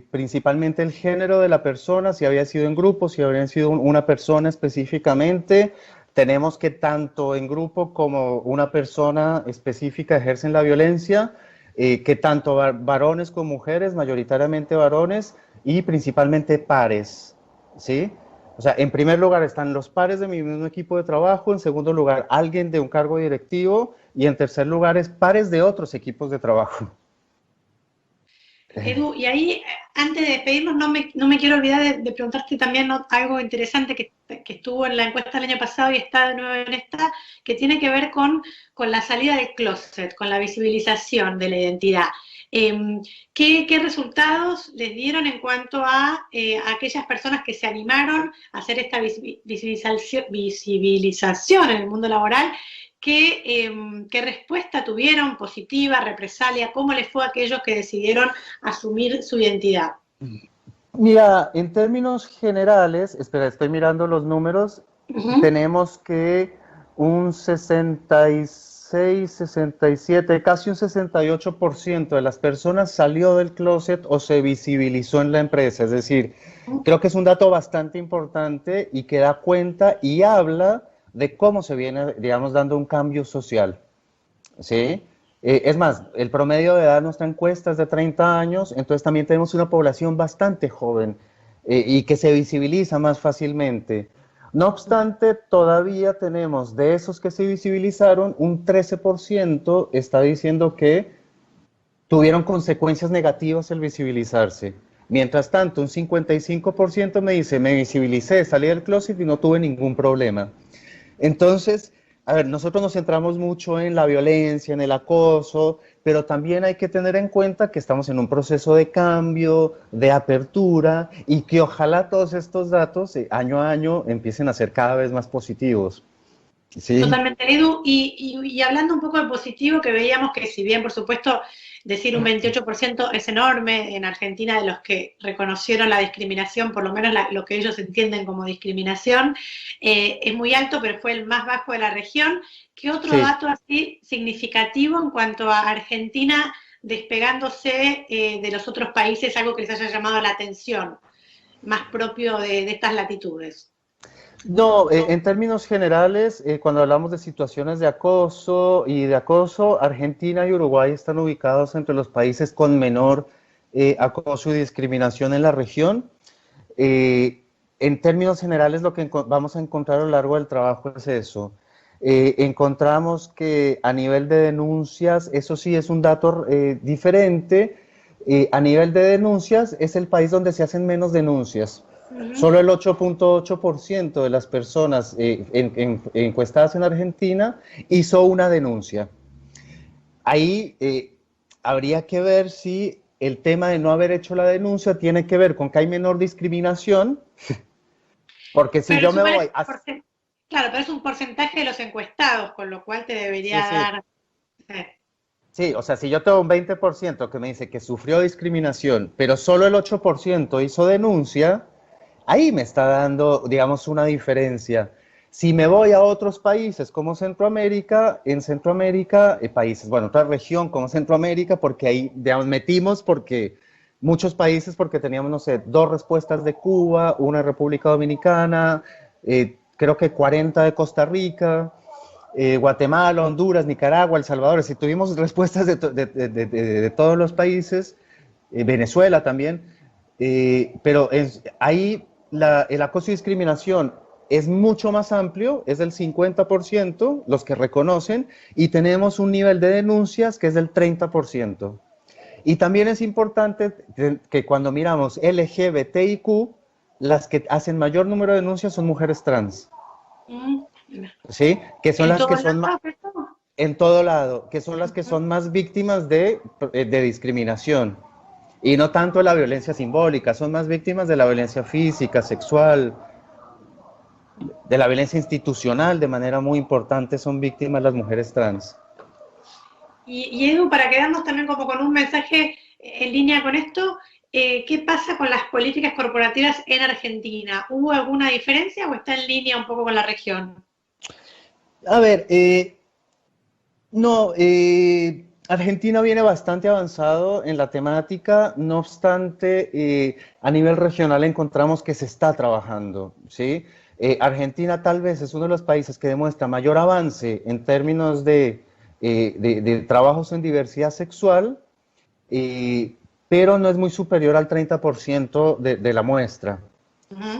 Speaker 3: principalmente el género de la persona, si había sido en grupo, si habría sido una persona específicamente. Tenemos que tanto en grupo como una persona específica ejercen la violencia, que tanto varones como mujeres, mayoritariamente varones y principalmente pares, ¿sí? O sea, en primer lugar están los pares de mi mismo equipo de trabajo, en segundo lugar alguien de un cargo directivo y en tercer lugar es pares de otros equipos de trabajo.
Speaker 1: Edu, y ahí, antes de despedirnos, no me quiero olvidar de preguntarte también algo interesante que estuvo en la encuesta del año pasado y está de nuevo en esta, que tiene que ver con la salida del closet, con la visibilización de la identidad. ¿Qué resultados les dieron en cuanto a aquellas personas que se animaron a hacer esta visibilización en el mundo laboral? ¿Qué respuesta tuvieron, positiva, represalia? ¿Cómo les fue a aquellos que decidieron asumir su identidad?
Speaker 3: Mira, en términos generales, espera, estoy mirando los números, tenemos que un 66, 67, casi un 68% de las personas salió del closet o se visibilizó en la empresa. Es decir, creo que es un dato bastante importante y que da cuenta y habla de cómo se viene, digamos, dando un cambio social, ¿sí? Es más, el promedio de edad de nuestra encuesta es de 30 años, entonces también tenemos una población bastante joven y que se visibiliza más fácilmente. No obstante, todavía tenemos de esos que se visibilizaron, un 13% está diciendo que tuvieron consecuencias negativas el visibilizarse. Mientras tanto, un 55% me dice, me visibilicé, salí del closet y no tuve ningún problema. Entonces, a ver, nosotros nos centramos mucho en la violencia, en el acoso, pero también hay que tener en cuenta que estamos en un proceso de cambio, de apertura, y que ojalá todos estos datos, año a año, empiecen a ser cada vez más positivos. ¿Sí?
Speaker 1: Totalmente, Edu. Y hablando un poco de positivo, que veíamos que si bien, por supuesto, decir un 28% es enorme en Argentina de los que reconocieron la discriminación, por lo menos lo que ellos entienden como discriminación, es muy alto, pero fue el más bajo de la región. ¿Qué otro dato así significativo en cuanto a Argentina despegándose de los otros países, algo que les haya llamado la atención, más propio de estas latitudes?
Speaker 3: No, en términos generales, cuando hablamos de situaciones de acoso, Argentina y Uruguay están ubicados entre los países con menor acoso y discriminación en la región. En términos generales, lo que vamos a encontrar a lo largo del trabajo es eso. Encontramos que a nivel de denuncias, eso sí es un dato diferente, a nivel de denuncias es el país donde se hacen menos denuncias. Solo el 8.8% de las personas encuestadas en Argentina hizo una denuncia. Ahí habría que ver si el tema de no haber hecho la denuncia tiene que ver con que hay menor discriminación, porque si yo me voy...
Speaker 1: Claro, pero es un porcentaje de los encuestados, con lo cual te debería dar...
Speaker 3: Sí, o sea, si yo tengo un 20% que me dice que sufrió discriminación, pero solo el 8% hizo denuncia... Ahí me está dando, digamos, una diferencia. Si me voy a otros países como Centroamérica, en Centroamérica, otra región como Centroamérica, porque ahí, digamos, metimos muchos países, porque teníamos, no sé, 2 respuestas de Cuba, una de República Dominicana, creo que 40 de Costa Rica, Guatemala, Honduras, Nicaragua, El Salvador. Si tuvimos respuestas de todos los países, Venezuela también, pero ahí... el acoso y discriminación es mucho más amplio, es del 50% los que reconocen, y tenemos un nivel de denuncias que es del 30%. Y también es importante que cuando miramos LGBTIQ, las que hacen mayor número de denuncias son mujeres trans. ¿Sí? Que son las que son más... En todo lado, que son las que son más víctimas de discriminación. Y no tanto de la violencia simbólica, son más víctimas de la violencia física, sexual, de la violencia institucional, de manera muy importante son víctimas las mujeres trans.
Speaker 1: Y Edu, para quedarnos también como con un mensaje en línea con esto, ¿qué pasa con las políticas corporativas en Argentina? ¿Hubo alguna diferencia o está en línea un poco con la región?
Speaker 3: A ver, no, Argentina viene bastante avanzado en la temática, no obstante, a nivel regional encontramos que se está trabajando, ¿sí? Argentina tal vez es uno de los países que demuestra mayor avance en términos de trabajos en diversidad sexual, pero no es muy superior al 30% de la muestra.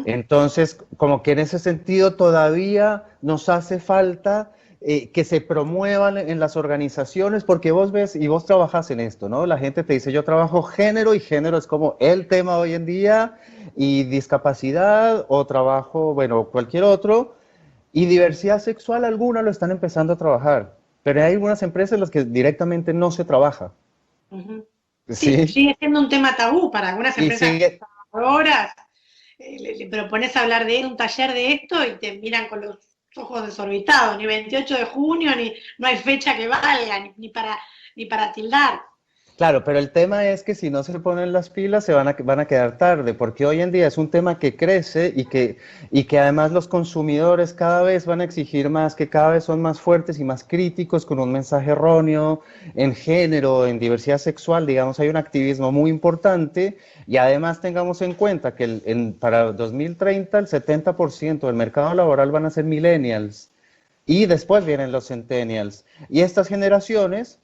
Speaker 3: Entonces, como que en ese sentido todavía nos hace falta que se promuevan en las organizaciones, porque vos ves y vos trabajás en esto, ¿no? La gente te dice, yo trabajo género, y género es como el tema hoy en día, y discapacidad, o trabajo, bueno, cualquier otro, y diversidad sexual, algunas lo están empezando a trabajar, pero hay algunas empresas en las que directamente no se trabaja.
Speaker 1: Sí, sigue siendo un tema tabú para algunas empresas trabajadoras. Le propones hablar de un taller de esto y te miran con los ojos desorbitados, ni 28 de junio, ni no hay fecha que valga, ni para tildar.
Speaker 3: Claro, pero el tema es que si no se ponen las pilas se van a quedar tarde, porque hoy en día es un tema que crece y que además los consumidores cada vez van a exigir más, que cada vez son más fuertes y más críticos con un mensaje erróneo en género, en diversidad sexual, digamos, hay un activismo muy importante, y además tengamos en cuenta que para 2030 el 70% del mercado laboral van a ser millennials, y después vienen los centennials, y estas generaciones,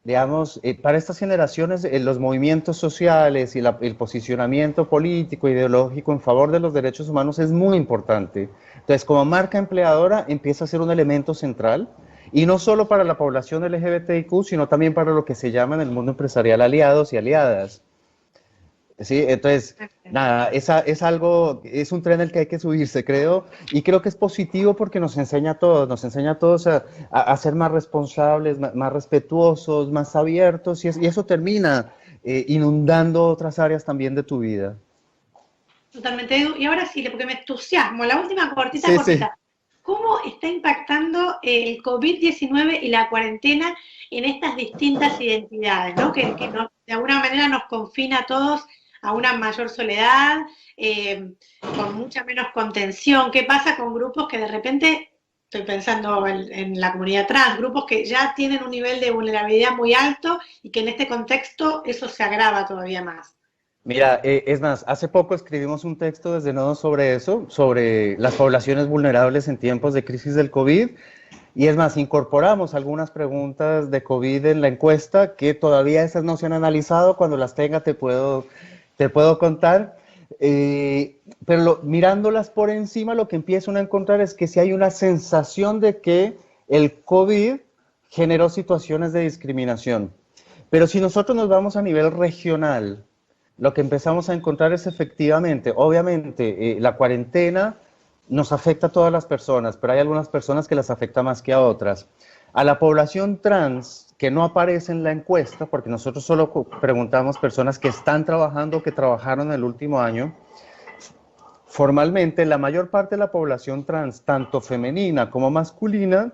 Speaker 3: digamos, para estas generaciones los movimientos sociales y el posicionamiento político, ideológico en favor de los derechos humanos es muy importante. Entonces, como marca empleadora empieza a ser un elemento central, y no solo para la población LGBTIQ, sino también para lo que se llama en el mundo empresarial aliados y aliadas. Sí, entonces, nada, es un tren al que hay que subirse, creo, y creo que es positivo porque nos enseña a todos a ser más responsables, más respetuosos, más abiertos, y eso termina inundando otras áreas también de tu vida.
Speaker 1: Totalmente, Edu. Y ahora sí, porque me entusiasmo, la última cortita. Sí. ¿Cómo está impactando el COVID-19 y la cuarentena en estas distintas identidades, ¿no? Que de alguna manera nos confina a todos a una mayor soledad, con mucha menos contención? ¿Qué pasa con grupos que de repente, estoy pensando en la comunidad trans, grupos que ya tienen un nivel de vulnerabilidad muy alto y que en este contexto eso se agrava todavía más?
Speaker 3: Mira, es más, hace poco escribimos un texto desde Nodo sobre eso, sobre las poblaciones vulnerables en tiempos de crisis del COVID, y es más, incorporamos algunas preguntas de COVID en la encuesta, que todavía esas no se han analizado. Cuando las tenga te puedo contar, pero mirándolas por encima, lo que empiezan a encontrar es que sí hay una sensación de que el COVID generó situaciones de discriminación, pero si nosotros nos vamos a nivel regional, lo que empezamos a encontrar es efectivamente, obviamente, la cuarentena nos afecta a todas las personas, pero hay algunas personas que las afecta más que a otras. A la población trans, que no aparece en la encuesta, porque nosotros solo preguntamos personas que están trabajando o que trabajaron en el último año, formalmente la mayor parte de la población trans, tanto femenina como masculina,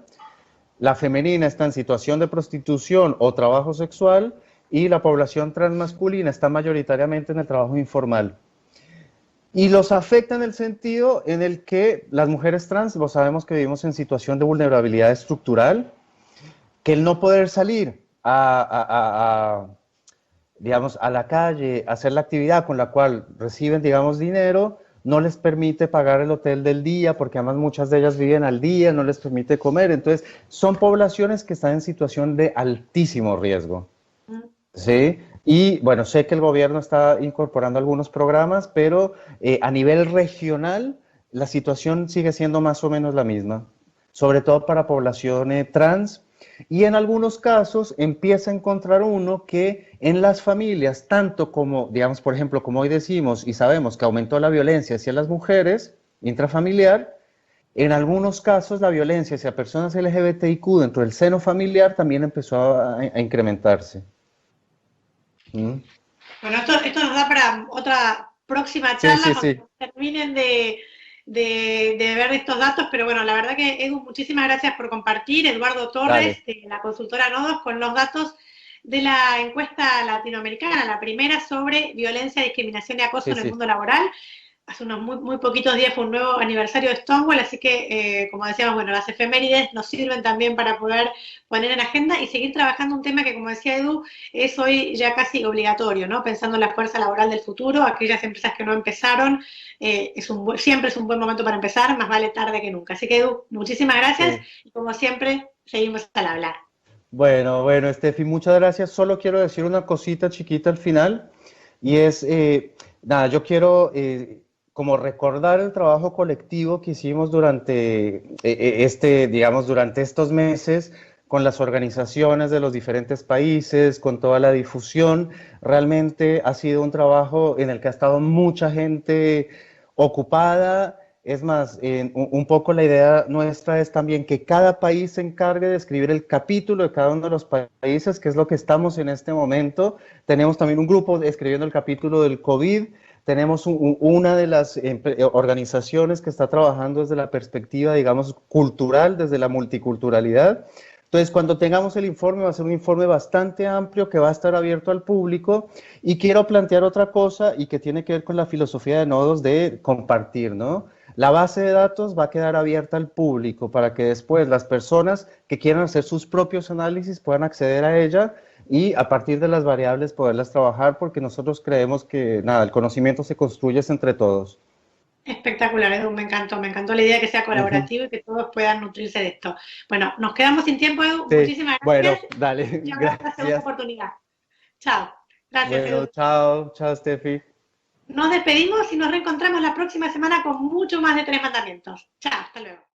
Speaker 3: la femenina está en situación de prostitución o trabajo sexual, y la población transmasculina está mayoritariamente en el trabajo informal. Y los afecta en el sentido en el que las mujeres trans, lo sabemos que vivimos en situación de vulnerabilidad estructural, que el no poder salir digamos, a la calle, a hacer la actividad con la cual reciben, digamos, dinero, no les permite pagar el hotel del día, porque además muchas de ellas viven al día, no les permite comer. Entonces, son poblaciones que están en situación de altísimo riesgo. ¿Sí? Y bueno, sé que el gobierno está incorporando algunos programas, pero a nivel regional la situación sigue siendo más o menos la misma, sobre todo para población trans, y en algunos casos empieza a encontrar uno que en las familias, tanto como, digamos, por ejemplo, como hoy decimos y sabemos que aumentó la violencia hacia las mujeres intrafamiliar, en algunos casos la violencia hacia personas LGBTIQ dentro del seno familiar también empezó a incrementarse.
Speaker 1: Bueno, esto nos da para otra próxima charla, cuando terminen de ver estos datos, pero bueno, la verdad que Edu, muchísimas gracias por compartir, Eduardo Torres, de la consultora Nodos, con los datos de la encuesta latinoamericana, la primera sobre violencia, discriminación y acoso en el mundo laboral. Hace unos muy poquitos días fue un nuevo aniversario de Stonewall, así que, como decíamos, bueno, las efemérides nos sirven también para poder poner en agenda y seguir trabajando un tema que, como decía Edu, es hoy ya casi obligatorio, ¿no? Pensando en la fuerza laboral del futuro, aquellas empresas que no empezaron, siempre es un buen momento para empezar, más vale tarde que nunca. Así que, Edu, muchísimas gracias y, como siempre, seguimos al hablar.
Speaker 3: Bueno, Estefi, muchas gracias. Solo quiero decir una cosita chiquita al final, y es, nada, yo quiero como recordar el trabajo colectivo que hicimos durante durante estos meses con las organizaciones de los diferentes países, con toda la difusión. Realmente ha sido un trabajo en el que ha estado mucha gente ocupada. Es más, un poco la idea nuestra es también que cada país se encargue de escribir el capítulo de cada uno de los países, que es lo que estamos en este momento. Tenemos también un grupo escribiendo el capítulo del COVID. Tenemos una de las organizaciones que está trabajando desde la perspectiva, digamos, cultural, desde la multiculturalidad. Entonces, cuando tengamos el informe, va a ser un informe bastante amplio que va a estar abierto al público. Y quiero plantear otra cosa y que tiene que ver con la filosofía de Nodos de compartir, ¿no? La base de datos va a quedar abierta al público para que después las personas que quieran hacer sus propios análisis puedan acceder a ella y a partir de las variables poderlas trabajar, porque nosotros creemos que, nada, el conocimiento se construye entre todos.
Speaker 1: Espectacular, Edu, me encantó la idea de que sea colaborativo y que todos puedan nutrirse de esto. Bueno, nos quedamos sin tiempo, Edu, muchísimas gracias.
Speaker 3: Bueno, dale,
Speaker 1: y ahora gracias. Segunda oportunidad. Chao, gracias,
Speaker 3: Edu. Chao, Steffi.
Speaker 1: Nos despedimos y nos reencontramos la próxima semana con mucho más de Tres Mandamientos. Chao, hasta luego.